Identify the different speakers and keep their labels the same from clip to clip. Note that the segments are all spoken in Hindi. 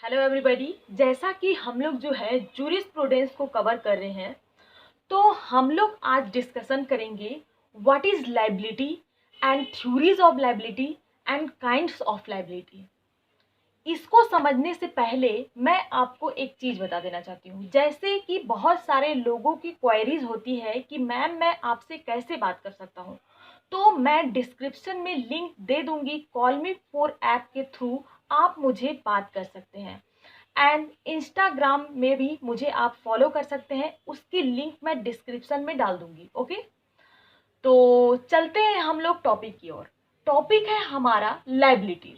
Speaker 1: Hello everybody. जैसा कि हम लोग जो है जूरिस्प्रूडेंस को कवर कर रहे हैं, तो हम लोग आज डिस्कशन करेंगे what is liability and theories of liability and kinds of liability. इसको समझने से पहले मैं आपको एक चीज़ बता देना चाहती हूँ। जैसे कि बहुत सारे लोगों की क्वेरीज होती है कि मैम मैं आपसे कैसे बात कर सकता हूँ, तो मैं डिस्क्रिप्शन में लिंक दे दूंगी। कॉल मी फॉर ऐप के थ्रू आप मुझे बात कर सकते हैं एंड इंस्टाग्राम में भी मुझे आप फॉलो कर सकते हैं, उसकी लिंक मैं डिस्क्रिप्शन में डाल दूंगी। ओके, तो चलते हैं हम लोग टॉपिक की ओर। टॉपिक है हमारा लायबिलिटी।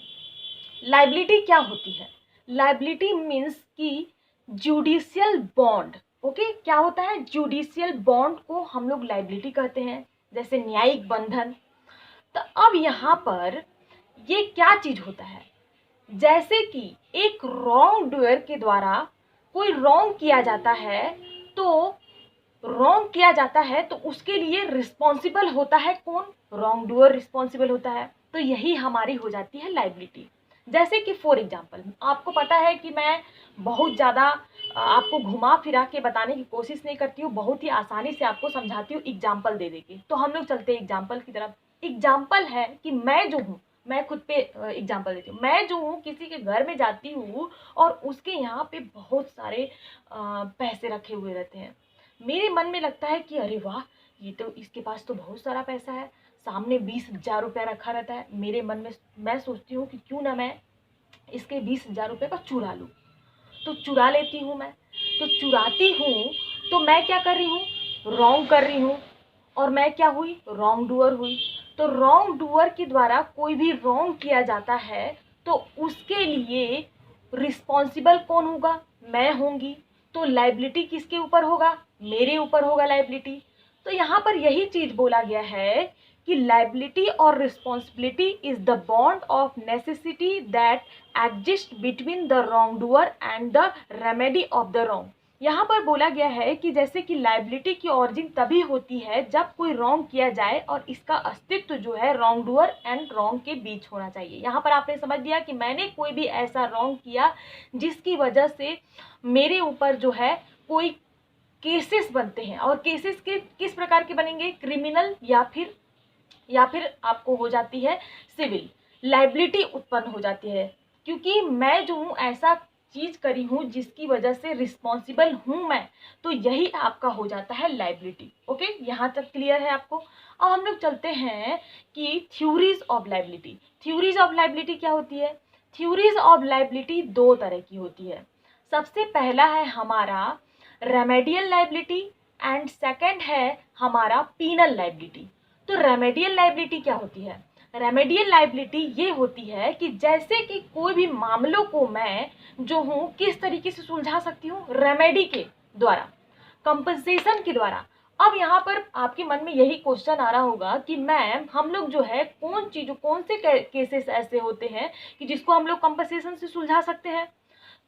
Speaker 1: लायबिलिटी क्या होती है? लायबिलिटी मीन्स कि जुडिशियल बॉन्ड। ओके, क्या होता है? जुडिशियल बॉन्ड को हम लोग लायबिलिटी कहते हैं, जैसे न्यायिक बंधन। तो अब यहाँ पर ये क्या चीज होता है? जैसे कि एक रॉन्ग डूअर के द्वारा कोई रॉन्ग किया जाता है, तो रॉन्ग किया जाता है तो उसके लिए रिस्पॉन्सिबल होता है कौन? रॉन्ग डूअर रिस्पॉन्सिबल होता है। तो यही हमारी हो जाती है लायबिलिटी। जैसे कि फॉर एग्जांपल, आपको पता है कि मैं बहुत ज़्यादा आपको घुमा फिरा के बताने की कोशिश नहीं करती हूँ, बहुत ही आसानी से आपको समझाती हूँ एग्जाम्पल दे देके। तो हम लोग चलते हैं एग्जाम्पल की तरफ। एग्जाम्पल है कि मैं जो हूँ, मैं खुद पे एग्जाम्पल देती हूँ। मैं जो हूँ किसी के घर में जाती हूँ और उसके यहाँ पे बहुत सारे पैसे रखे हुए रहते हैं। मेरे मन में लगता है कि अरे वाह, ये तो इसके पास तो बहुत सारा पैसा है, सामने 20,000 रुपया रखा रहता है। मेरे मन में मैं सोचती हूँ कि क्यों ना मैं इसके 20,000 रुपये का चुरा लूँ। तो चुरा लेती हूँ मैं। तो चुराती हूँ तो मैं क्या कर रही हूँ? रॉन्ग कर रही हूँ। और मैं क्या हुई? रॉन्ग डूअर हुई। तो रॉन्ग डूअर के द्वारा कोई भी रॉन्ग किया जाता है तो उसके लिए रिस्पॉन्सिबल कौन होगा? मैं होंगी। तो लायबिलिटी किसके ऊपर होगा? मेरे ऊपर होगा लायबिलिटी। तो यहाँ पर यही चीज बोला गया है कि लायबिलिटी और responsibility is the bond of necessity that exist between the wrong doer and the remedy of the wrong. यहाँ पर बोला गया है कि जैसे कि लायबिलिटी की ऑरिजिन तभी होती है जब कोई रॉन्ग किया जाए और इसका अस्तित्व जो है रॉन्ग डूअर एंड रॉन्ग के बीच होना चाहिए। यहाँ पर आपने समझ लिया कि मैंने कोई भी ऐसा रॉन्ग किया जिसकी वजह से मेरे ऊपर जो है कोई केसेस बनते हैं। और केसेस के किस प्रकार के बनेंगे? क्रिमिनल या फिर आपको हो जाती है सिविल लायबिलिटी उत्पन्न हो जाती है, क्योंकि मैं जो हूँ ऐसा चीज करी हूँ जिसकी वजह से रिस्पॉन्सिबल हूँ मैं। तो यही आपका हो जाता है लायबिलिटी। ओके, यहाँ तक क्लियर है आपको? अब हम लोग चलते हैं कि theories of liability. Theories of liability क्या होती है? थ्योरीज ऑफ लायबिलिटी दो तरह की होती है। सबसे पहला है हमारा रेमेडियल लायबिलिटी एंड सेकंड है हमारा पीनल लायबिलिटी। तो रेमेडियल लायबिलिटी क्या होती है? रेमेडियल लायबिलिटी ये होती है कि जैसे कि कोई भी मामलों को मैं जो हूँ किस तरीके से सुलझा सकती हूँ? रेमेडी के द्वारा, कंपनसेशन के द्वारा। अब यहाँ पर आपके मन में यही क्वेश्चन आ रहा होगा कि मैम हम लोग जो है कौन से केसेस ऐसे होते हैं कि जिसको हम लोग कंपनसेशन से सुलझा सकते हैं?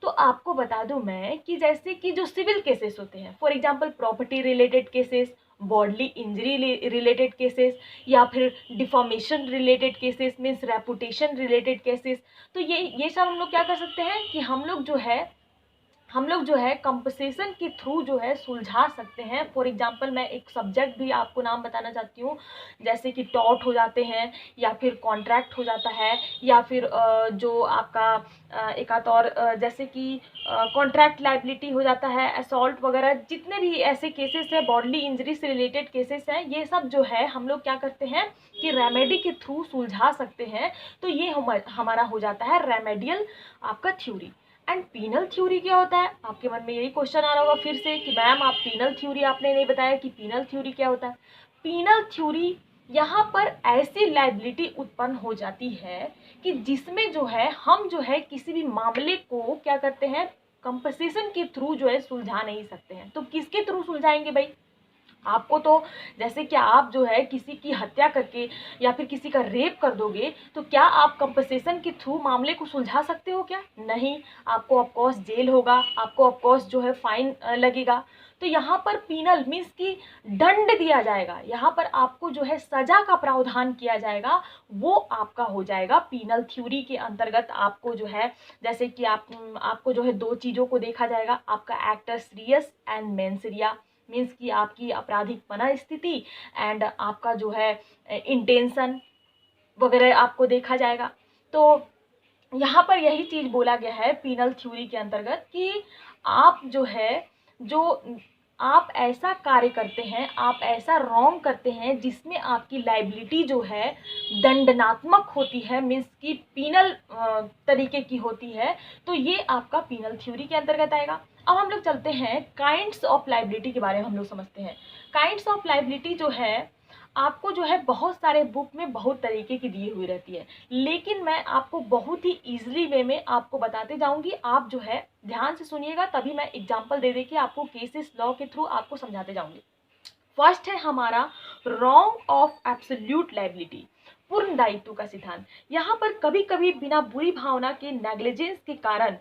Speaker 1: तो आपको बता दूं मैं कि जैसे कि जो सिविल केसेस होते हैं, for example property related cases, bodily injury related cases, या फिर deformation related cases, means reputation related cases. तो ये सब हम लोग क्या कर सकते हैं कि हम लोग जो है कंपनसेशन के थ्रू जो है सुलझा सकते हैं। फॉर एग्जांपल मैं एक सब्जेक्ट भी आपको नाम बताना चाहती हूँ, जैसे कि टॉर्ट हो जाते हैं, या फिर कॉन्ट्रैक्ट हो जाता है, या फिर जो आपका एक आध और जैसे कि कॉन्ट्रैक्ट लायबिलिटी हो जाता है, असॉल्ट वगैरह, जितने भी ऐसे केसेस हैं, बॉडली इंजरी से रिलेटेड केसेस हैं, ये सब जो है हम लोग क्या करते हैं कि रेमेडी के थ्रू सुलझा सकते हैं। तो ये हमारा हो जाता है रेमेडियल आपका थ्योरी। एंड पीनल थ्योरी क्या होता है? आपके मन में यही क्वेश्चन आ रहा होगा फिर से कि मैम आप पीनल थ्योरी आपने नहीं बताया कि पीनल थ्योरी क्या होता है। पीनल थ्योरी, यहाँ पर ऐसी लायबिलिटी उत्पन्न हो जाती है कि जिसमें जो है हम जो है किसी भी मामले को क्या करते हैं? कंपनसेशन के थ्रू जो है सुलझा नहीं सकते हैं। तो किसके थ्रू सुलझाएंगे भाई? आपको तो जैसे कि आप जो है किसी की हत्या करके या फिर किसी का रेप कर दोगे तो क्या आप कंपनसेशन के थ्रू मामले को सुलझा सकते हो क्या? नहीं, आपको ऑफ कोर्स जेल होगा, आपको ऑफ कोर्स जो है फाइन लगेगा। तो यहाँ पर पीनल मीन्स कि दंड दिया जाएगा, यहाँ पर आपको जो है सजा का प्रावधान किया जाएगा, वो आपका हो जाएगा पीनल थ्योरी के अंतर्गत। आपको जो है जैसे कि आपको जो है दो चीज़ों को देखा जाएगा, आपका actor serious and mens rea means कि आपकी आपराधिक मनस्थिति एंड आपका जो है इंटेंशन वगैरह आपको देखा जाएगा। तो यहाँ पर यही चीज़ बोला गया है पीनल थ्योरी के अंतर्गत कि आप जो है जो आप ऐसा कार्य करते हैं, आप ऐसा रॉन्ग करते हैं जिसमें आपकी लाइबिलिटी जो है दंडनात्मक होती है, मीन्स की पीनल तरीके की होती है, तो ये आपका पीनल थ्योरी के अंतर्गत आएगा। अब हम लोग चलते हैं काइंड्स ऑफ लाइबिलिटी के बारे में हम लोग समझते हैं। काइंड्स ऑफ लाइबिलिटी जो है आपको जो है बहुत सारे बुक में बहुत तरीके की दी हुई रहती है, लेकिन मैं आपको बहुत ही ईजिली वे में आपको बताते जाऊंगी। आप जो है ध्यान से सुनिएगा, तभी मैं एग्जांपल दे के आपको केसेस लॉ के थ्रू आपको समझाते जाऊंगी। फर्स्ट है हमारा रॉन्ग ऑफ एब्सोल्यूट लायबिलिटी, पूर्ण दायित्व का सिद्धांत। यहाँ पर कभी कभी बिना बुरी भावना के नेग्लिजेंस के कारण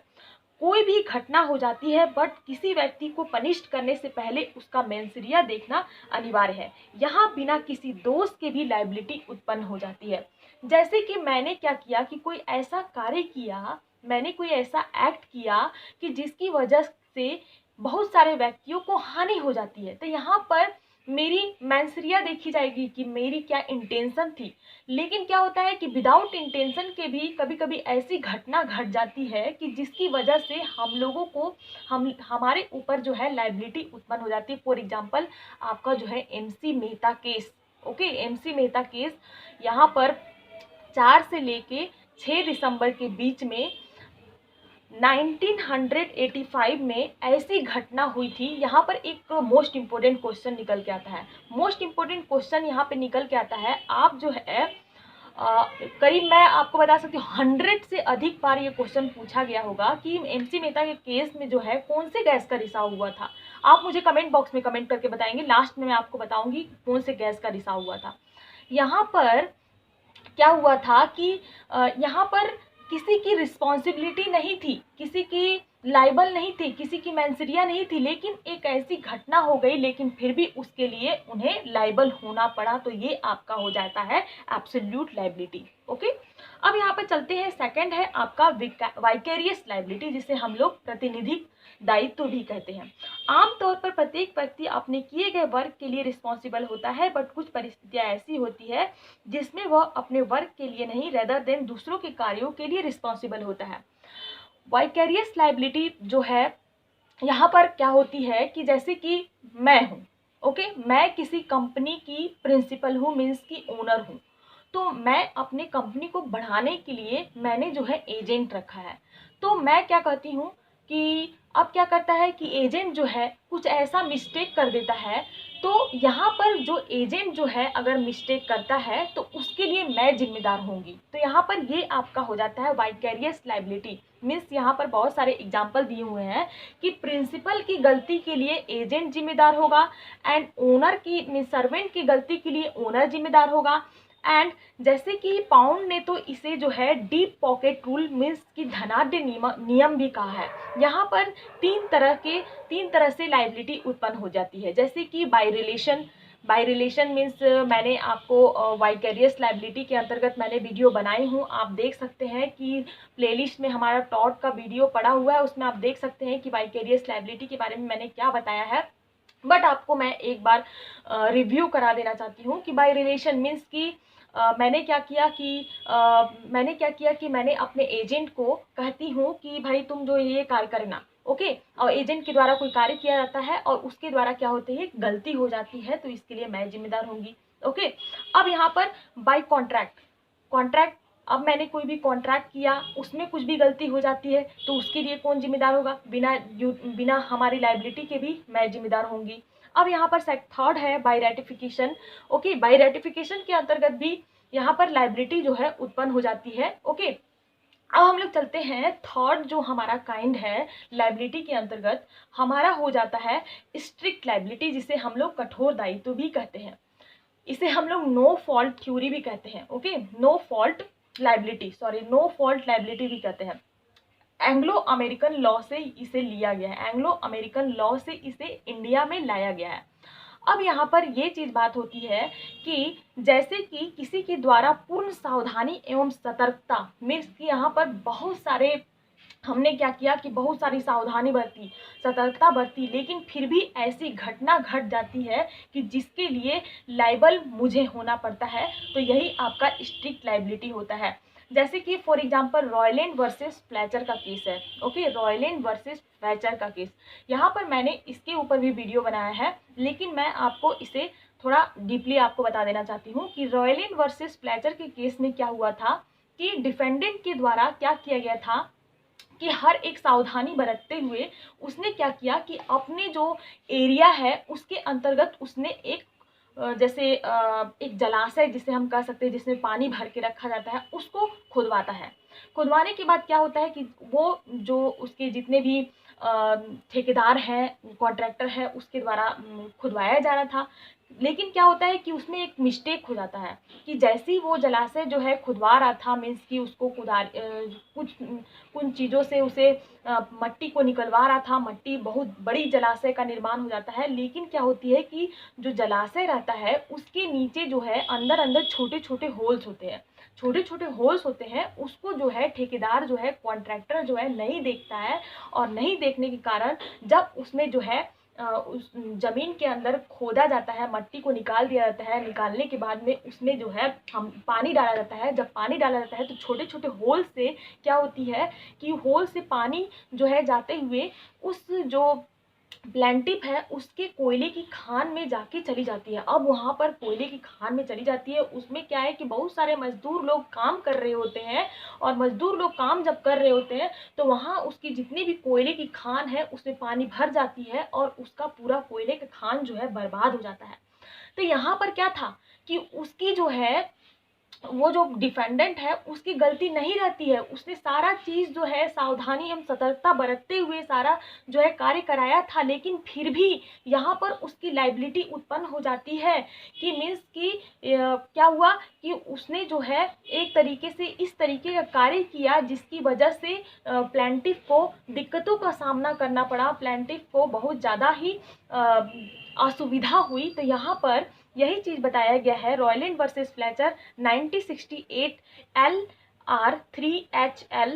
Speaker 1: कोई भी घटना हो जाती है, बट किसी व्यक्ति को पनिश्ड करने से पहले उसका मेंसरिया देखना अनिवार्य है। यहाँ बिना किसी दोष के भी लायबिलिटी उत्पन्न हो जाती है। जैसे कि मैंने क्या किया कि कोई ऐसा कार्य किया, मैंने कोई ऐसा एक्ट किया कि जिसकी वजह से बहुत सारे व्यक्तियों को हानि हो जाती है, तो यहाँ पर मेरी मेंसरिया देखी जाएगी कि मेरी क्या इंटेंशन थी। लेकिन क्या होता है कि विदाउट इंटेंशन के भी कभी कभी ऐसी घटना घट जाती है कि जिसकी वजह से हम लोगों को हमारे ऊपर जो है लायबिलिटी उत्पन्न हो जाती है। फॉर एग्जांपल आपका जो है MC Mehta case, okay, MC Mehta case यहाँ पर 4 से लेके 6 दिसंबर के बीच में 1985 में ऐसी घटना हुई थी। यहाँ पर एक मोस्ट इम्पोर्टेंट क्वेश्चन निकल के आता है। मोस्ट इम्पोर्टेंट क्वेश्चन यहाँ पे निकल के आता है, आप जो है करीब मैं आपको बता सकती हूँ 100 से अधिक बार ये क्वेश्चन पूछा गया होगा कि एमसी मेहता के केस में जो है कौन से गैस का रिसाव हुआ था। आप मुझे कमेंट बॉक्स में कमेंट करके बताएंगे, लास्ट में मैं आपको बताऊंगी कौन से गैस का रिसाव हुआ था। यहाँ पर क्या हुआ था कि यहाँ पर किसी की रिस्पॉन्सिबिलिटी नहीं थी, किसी की लाइबल नहीं थी, किसी की मेंसरिया नहीं थी, लेकिन एक ऐसी घटना हो गई, लेकिन फिर भी उसके लिए उन्हें लाइबल होना पड़ा। तो ये आपका हो जाता है एब्सोल्यूट लाइबिलिटी। ओके, अब यहाँ पर चलते हैं, सेकंड है आपका वाइकेरियस लाइबिलिटी, जिसे हम लोग प्रतिनिधिक दायित्व भी कहते हैं। आमतौर पर प्रत्येक व्यक्ति अपने किए गए वर्क के लिए रिस्पॉन्सिबल होता है, बट कुछ परिस्थितियां ऐसी होती है जिसमें वह अपने वर्क के लिए नहीं, रेदर देन दूसरों के कार्यों के लिए रिस्पॉन्सिबल होता है। वाइकेरियस लाइबिलिटी जो है यहाँ पर क्या होती है कि जैसे कि मैं हूँ, ओके, मैं किसी कंपनी की प्रिंसिपल हूँ, मीन्स की ओनर हूँ, तो मैं अपने कंपनी को बढ़ाने के लिए मैंने जो है एजेंट रखा है। तो मैं क्या कहती हूँ कि अब क्या करता है कि एजेंट जो है कुछ ऐसा मिस्टेक कर देता है, तो यहाँ पर जो एजेंट जो है अगर मिस्टेक करता है तो उसके लिए मैं जिम्मेदार होंगी। तो यहाँ पर ये आपका हो जाता है वाइकेरियस लाइबिलिटी। मीन्स यहाँ पर बहुत सारे एग्जाम्पल दिए हुए हैं कि प्रिंसिपल की गलती के लिए एजेंट जिम्मेदार होगा, एंड ओनर की सर्वेंट की गलती के लिए ओनर जिम्मेदार होगा। एंड जैसे कि पाउंड ने तो इसे जो है डीप पॉकेट रूल मीन्स की धनाढ्य नियम भी कहा है। यहाँ पर तीन तरह से लाइबिलिटी उत्पन्न हो जाती है, जैसे कि बाय रिलेशन मीन्स मैंने आपको वाइकेरियस लाइबिलिटी के अंतर्गत मैंने वीडियो बनाई हूँ, आप देख सकते हैं कि प्लेलिस्ट में हमारा टॉट का वीडियो पड़ा हुआ है, उसमें आप देख सकते हैं कि वाइकेरियस लाइबिलिटी के बारे में मैंने क्या बताया है। बट आपको मैं एक बार रिव्यू करा देना चाहती हूँ कि बाय रिलेशन मीन्स कि मैंने क्या किया कि मैंने अपने एजेंट को कहती हूँ कि भाई तुम जो ये कार्य करना, ओके, और एजेंट के द्वारा कोई कार्य किया जाता है और उसके द्वारा क्या होती है गलती हो जाती है, तो इसके लिए मैं जिम्मेदार होंगी। ओके, अब यहाँ पर बाय कॉन्ट्रैक्ट, अब मैंने कोई भी कॉन्ट्रैक्ट किया, उसमें कुछ भी गलती हो जाती है तो उसके लिए कौन जिम्मेदार होगा, बिना हमारी लाइबिलिटी के भी मैं जिम्मेदार होंगी। अब यहाँ पर थर्ड है by ratification. Okay, by ratification के अंतर्गत भी यहाँ पर लाइबिलिटी जो है उत्पन्न हो जाती है। ओके, अब हम लोग चलते हैं थर्ड जो हमारा काइंड है लाइबिलिटी के अंतर्गत, हमारा हो जाता है स्ट्रिक्ट लाइबिलिटी, जिसे हम लोग कठोर दायित्व भी कहते हैं। इसे हम लोग नो फॉल्ट थ्योरी भी कहते हैं। Okay, no fault liability, sorry, no fault liability भी कहते हैं। एंग्लो अमेरिकन लॉ से इसे लिया गया है, एंग्लो अमेरिकन लॉ से इसे इंडिया में लाया गया है। अब यहाँ पर ये चीज बात होती है कि जैसे कि किसी के द्वारा पूर्ण सावधानी एवं सतर्कता, मीन्स कि यहाँ पर बहुत सारे हमने क्या किया कि बहुत सारी सावधानी बरती, सतर्कता बरती, लेकिन फिर भी ऐसी घटना घट जाती है कि जिसके लिए लाइबल मुझे होना पड़ता है, तो यही आपका स्ट्रिक्ट लाइबिलिटी होता है। जैसे कि फॉर एग्जांपल रॉयलैंड वर्सेस फ्लेचर का केस है। ओके, रॉयलैंड वर्सेस फ्लेचर का केस, यहाँ पर मैंने इसके ऊपर भी वीडियो बनाया है, लेकिन मैं आपको इसे थोड़ा डीपली आपको बता देना चाहती हूँ कि रॉयलैंड वर्सेस फ्लेचर के केस में क्या हुआ था कि डिफेंडेंट के द्वारा क्या किया गया था कि हर एक सावधानी बरतते हुए उसने क्या किया कि अपने जो एरिया है उसके अंतर्गत उसने एक जैसे एक जलाशय जिसे हम कह सकते हैं जिसमें पानी भर के रखा जाता है, उसको खुदवाता है। खुदवाने के बाद क्या होता है कि वो जो उसके जितने भी ठेकेदार हैं, कॉन्ट्रैक्टर है, उसके द्वारा खुदवाया जा रहा था। लेकिन क्या होता है कि उसमें एक मिस्टेक हो जाता है कि जैसे ही वो जलाशय जो है खुदवा रहा था, मीन्स कि उसको कुछ चीज़ों से उसे मट्टी को निकलवा रहा था, मट्टी बहुत बड़ी जलाशय का निर्माण हो जाता है। लेकिन क्या होती है कि जो जलाशय रहता है उसके नीचे जो है अंदर अंदर छोटे छोटे होल्स होते हैं, छोटे छोटे होल्स होते हैं, उसको जो है ठेकेदार जो है, कॉन्ट्रैक्टर जो है नहीं देखता है। और नहीं देखने के कारण जब उसमें जो है उस जमीन के अंदर खोदा जाता है, मट्टी को निकाल दिया जाता है, निकालने के बाद में उसमें जो है हम पानी डाला जाता है। जब पानी डाला जाता है तो छोटे छोटे होल से क्या होती है कि होल से पानी जो है जाते हुए उस जो प्लेंटिफ है उसके कोयले की खान में जाके चली जाती है। अब वहां पर कोयले की खान में चली जाती है, उसमें क्या है कि बहुत सारे मजदूर लोग काम कर रहे होते हैं, और मजदूर लोग काम जब कर रहे होते हैं तो वहां उसकी जितनी भी कोयले की खान है उसमें पानी भर जाती है और उसका पूरा कोयले का खान जो है बर्बाद हो जाता है। तो यहाँ पर क्या था कि उसकी जो है वो जो डिफेंडेंट है उसकी गलती नहीं रहती है, उसने सारा चीज जो है सावधानी एवं सतर्कता बरतते हुए सारा जो है कार्य कराया था, लेकिन फिर भी यहाँ पर उसकी लाइबिलिटी उत्पन्न हो जाती है कि मीन्स कि क्या हुआ कि उसने जो है एक तरीके से इस तरीके का कार्य किया जिसकी वजह से प्लेंटिफ को दिक्कतों का सामना करना पड़ा, प्लेंटिफ को बहुत ज़्यादा ही असुविधा हुई। तो यहाँ पर यही चीज बताया गया है Rylands versus Fletcher 1968 LR3HL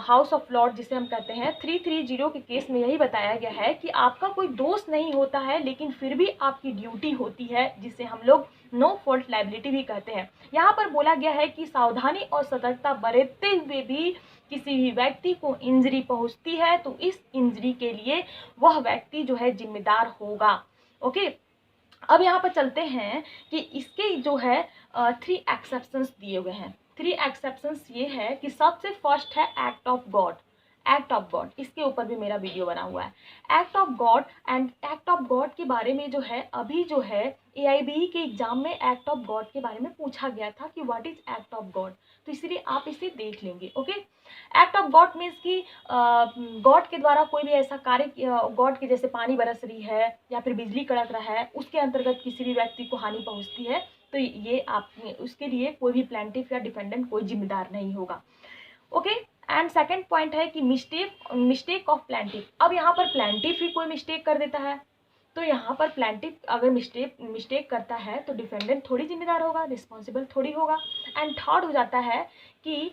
Speaker 1: House of Lord जिसे हम कहते हैं 330 के केस में यही बताया गया है कि आपका कोई दोष नहीं होता है, लेकिन फिर भी आपकी ड्यूटी होती है, जिसे हम लोग नो फॉल्ट लाइबिलिटी भी कहते हैं। यहाँ पर बोला गया है कि सावधानी और सतर्कता बरतते हुए भी किसी भी व्यक्ति को इंजरी पहुंचती है तो इस इंजरी के लिए वह व्यक्ति जो है जिम्मेदार होगा। ओके, अब यहाँ पर चलते हैं कि इसके जो है 3 एक्सेप्शंस दिए हुए हैं। 3 एक्सेप्शंस ये है कि सबसे फर्स्ट है act of God. Act of God, इसके ऊपर भी मेरा वीडियो बना हुआ है। Act of God, and act of God के बारे में जो है अभी जो है AIBE के एग्जाम में एक्ट ऑफ गॉड के बारे में पूछा गया था कि what is act of God, तो इसलिए आप इसे देख लेंगे। Okay, act of God means कि गॉड के द्वारा कोई भी ऐसा कार्य, गॉड के जैसे पानी बरस रही है या फिर बिजली कड़क रहा है, उसके अंतर्गत किसी भी व्यक्ति को हानि पहुंचती है, तो ये आप उसके लिए कोई भी प्लेंटिफ या डिफेंडेंट कोई जिम्मेदार नहीं होगा। ओके, एंड सेकंड पॉइंट है कि मिस्टेक ऑफ प्लेंटिफ। अब यहाँ पर प्लेंटिफ ही कोई मिस्टेक कर देता है, तो यहाँ पर प्लेंटिफ अगर मिस्टेक करता है तो डिफेंडेंट थोड़ी जिम्मेदार होगा, रिस्पॉन्सिबल थोड़ी होगा। एंड थर्ड हो जाता है कि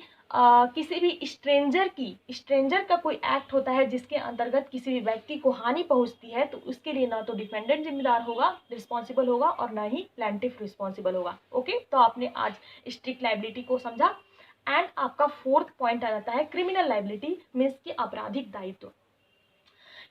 Speaker 1: किसी भी स्ट्रेंजर का कोई एक्ट होता है जिसके अंतर्गत किसी भी व्यक्ति को हानि पहुंचती है, तो उसके लिए ना तो डिफेंडेंट जिम्मेदार होगा, रिस्पॉन्सिबल होगा, और ना ही प्लेंटिफ रिस्पॉन्सिबल होगा। ओके, तो आपने आज स्ट्रिक्ट लाइबिलिटी को समझा। एंड आपका फोर्थ पॉइंट आ जाता है क्रिमिनल लाइबिलिटी, मीन्स की आपराधिक दायित्व।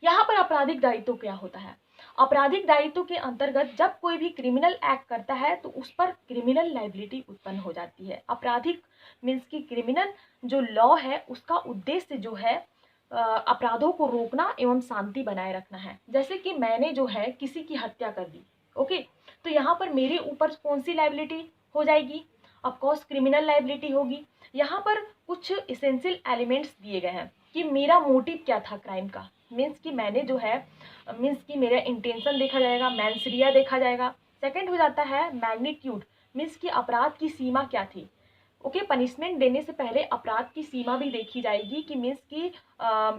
Speaker 1: यहाँ पर आपराधिक दायित्व क्या होता है? आपराधिक दायित्व के अंतर्गत जब कोई भी क्रिमिनल एक्ट करता है तो उस पर क्रिमिनल लाइबिलिटी उत्पन्न हो जाती है। आपराधिक मीन्स की क्रिमिनल जो लॉ है उसका उद्देश्य जो है अपराधों को रोकना एवं शांति बनाए रखना है। जैसे कि मैंने जो है किसी की हत्या कर दी, ओके, तो यहाँ पर मेरे ऊपर कौन सी लाइबिलिटी हो जाएगी? ऑफकोर्स क्रिमिनल लाइबिलिटी होगी। यहाँ पर कुछ इसेंशियल एलिमेंट्स दिए गए हैं कि मेरा मोटिव क्या था क्राइम का, मीन्स कि मैंने जो है मीन्स कि मेरा इंटेंशन देखा जाएगा, मैंसरिया देखा जाएगा। सेकंड हो जाता है मैग्नीट्यूड, मीन्स कि अपराध की सीमा क्या थी। ओके, पनिशमेंट देने से पहले अपराध की सीमा भी देखी जाएगी कि मीन्स कि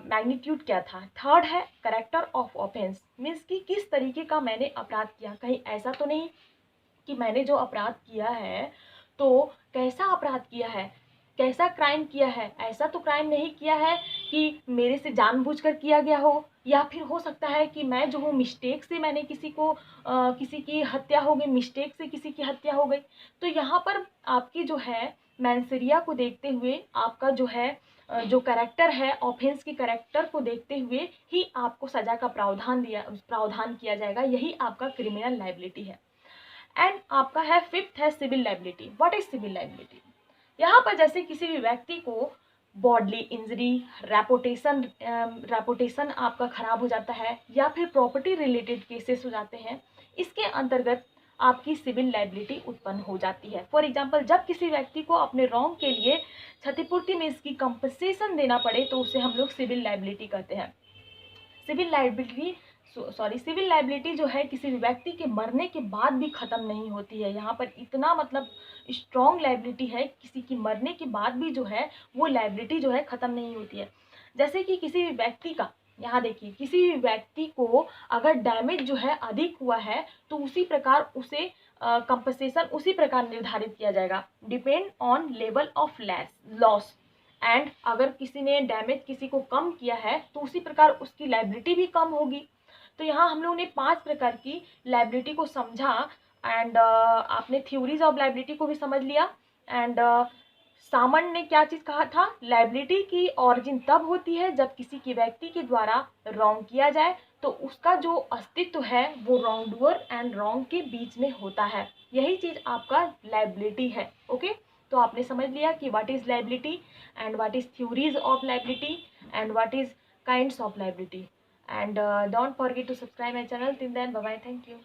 Speaker 1: मैग्नीट्यूड क्या था। थर्ड है कैरेक्टर ऑफ ऑफेंस, मीन्स कि किस तरीके का मैंने अपराध किया, कहीं ऐसा तो नहीं कि मैंने जो अपराध किया है तो कैसा अपराध किया है, कैसा क्राइम किया है। ऐसा तो क्राइम नहीं किया है कि मेरे से जानबूझकर किया गया हो, या फिर हो सकता है कि मैं जो हूँ मिस्टेक से मैंने किसी की हत्या हो गई, मिस्टेक से किसी की हत्या हो गई। तो यहाँ पर आपकी जो है मैंसरिया को देखते हुए आपका जो है जो कैरेक्टर है, ऑफेंस के कैरेक्टर को देखते हुए ही आपको सजा का प्रावधान किया जाएगा। यही आपका क्रिमिनल लायबिलिटी है। एंड आपका है फिफ्थ है civil liability. What is civil liability? यहाँ पर जैसे किसी भी व्यक्ति को बॉडली इंजरी, रेपुटेशन आपका खराब हो जाता है, या फिर प्रॉपर्टी रिलेटेड केसेस हो जाते हैं, इसके अंतर्गत आपकी सिविल लायबिलिटी उत्पन्न हो जाती है। फॉर एग्जाम्पल, जब किसी व्यक्ति को अपने रॉन्ग के लिए क्षतिपूर्ति में इसकी कंपनसेशन देना पड़े तो उसे हम लोग सिविल लायबिलिटी कहते हैं। सिविल लायबिलिटी जो है किसी भी व्यक्ति के मरने के बाद भी खत्म नहीं होती है। यहाँ पर इतना मतलब स्ट्रॉन्ग लायबिलिटी है, किसी की मरने के बाद भी जो है वो लायबिलिटी जो है खत्म नहीं होती है। जैसे कि किसी भी व्यक्ति का, यहाँ देखिए, किसी भी व्यक्ति को अगर डैमेज जो है अधिक हुआ है तो उसी प्रकार उसे कंपनसेशन उसी प्रकार निर्धारित किया जाएगा, depend on level of loss. And अगर किसी ने डैमेज किसी को कम किया है तो उसी प्रकार उसकी लायबिलिटी भी कम होगी। तो यहाँ हम लोगों ने 5 प्रकार की लायबिलिटी को समझा। एंड आपने थ्योरीज ऑफ लायबिलिटी को भी समझ लिया। एंड सामन ने क्या चीज़ कहा था, लायबिलिटी की ऑरिजिन तब होती है जब किसी के व्यक्ति के द्वारा रॉन्ग किया जाए तो उसका जो अस्तित्व है वो रॉन्ग डूअर एंड रॉन्ग के बीच में होता है। यही चीज़ आपका लायबिलिटी है। ओके, तो आपने समझ लिया कि what is liability and what is theories of liability and what is kinds of liability. And don't forget to subscribe my channel. Till then, bye bye, thank you.